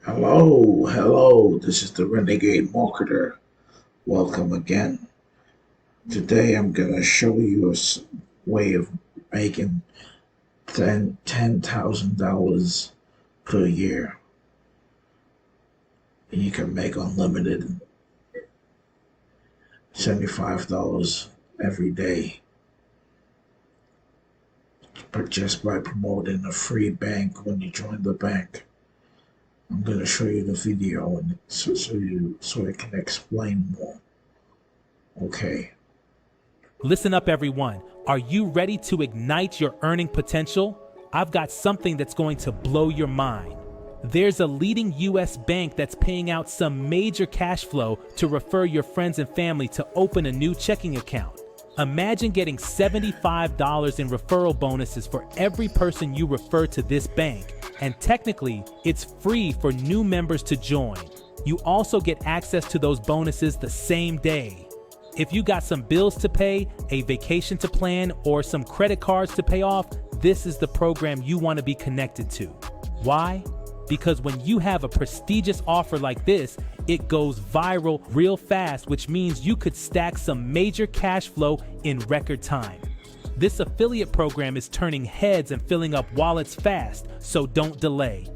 Hello, this is the Renegade Marketer. Welcome again. Today I'm going to show you a way of making $10,000 per year. And you can make unlimited $75 every day, but just by promoting a free bank when you join the bank. I'm going to show you the video and so I can explain more. Okay. Listen up, everyone. Are you ready to ignite your earning potential? I've got something that's going to blow your mind. There's a leading US bank that's paying out some major cash flow to refer your friends and family to open a new checking account. Imagine getting $75 in referral bonuses for every person you refer to this bank, and technically, it's free for new members to join. You also get access to those bonuses the same day. If you got some bills to pay, a vacation to plan, or some credit cards to pay off, this is the program you want to be connected to. Why? Because when you have a prestigious offer like this, it goes viral real fast, which means you could stack some major cash flow in record time. This affiliate program is turning heads and filling up wallets fast, so don't delay.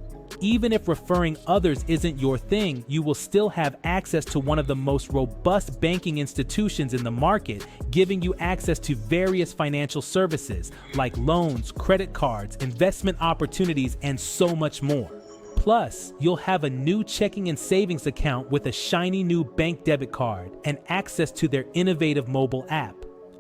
Even if referring others isn't your thing, you will still have access to one of the most robust banking institutions in the market, giving you access to various financial services like loans, credit cards, investment opportunities, and so much more. Plus, you'll have a new checking and savings account with a shiny new bank debit card and access to their innovative mobile app.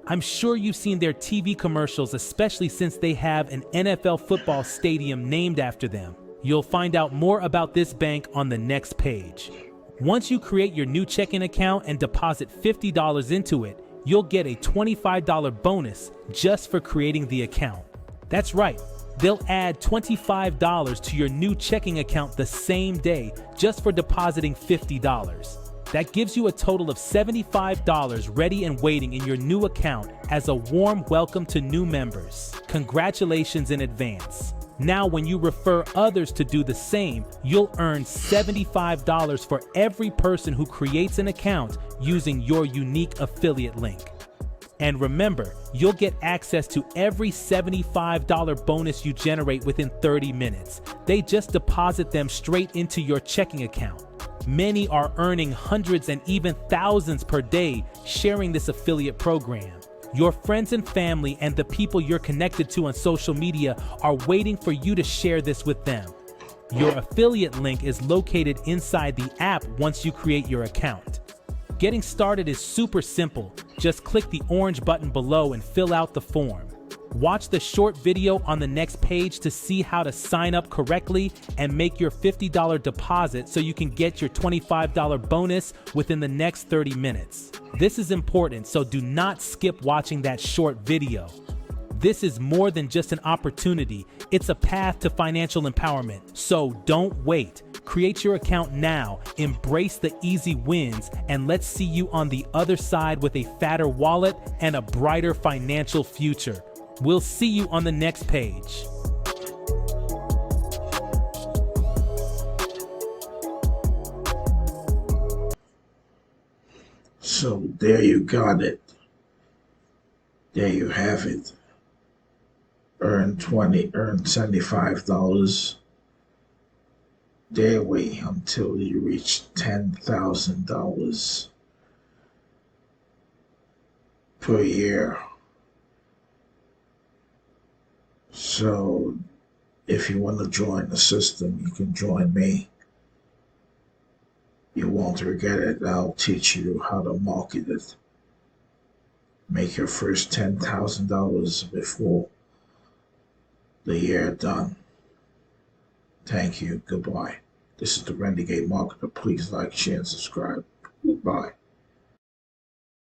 I'm sure you've seen their TV commercials, especially since they have an NFL football stadium named after them. You'll find out more about this bank on the next page. Once you create your new checking account and deposit $50 into it, you'll get a $25 bonus just for creating the account. That's right, they'll add $25 to your new checking account the same day just for depositing $50. That gives you a total of $75 ready and waiting in your new account as a warm welcome to new members. Congratulations in advance. Now, when you refer others to do the same, you'll earn $75 for every person who creates an account using your unique affiliate link. And remember, you'll get access to every $75 bonus you generate within 30 minutes. They just deposit them straight into your checking account. Many are earning hundreds and even thousands per day sharing this affiliate program. Your friends and family and the people you're connected to on social media are waiting for you to share this with them. Your affiliate link is located inside the app once you create your account. Getting started is super simple. Just click the orange button below and fill out the form. Watch the short video on the next page to see how to sign up correctly and make your $50 deposit so you can get your $25 bonus within the next 30 minutes. This is important, so do not skip watching that short video. This is more than just an opportunity, it's a path to financial empowerment, so don't wait. Create your account now, embrace the easy wins, and let's see you on the other side with a fatter wallet and a brighter financial future. We'll see you on the next page. So there you got it. There you have it. Earn $75 daily until you reach $10,000 per year. So if you want to join the system, you can join me. You won't regret it. I'll teach you how to market it. Make your first $10,000 before the year done. Thank you. Goodbye. This is the Renegade Marketer. Please like, share, and subscribe. Goodbye.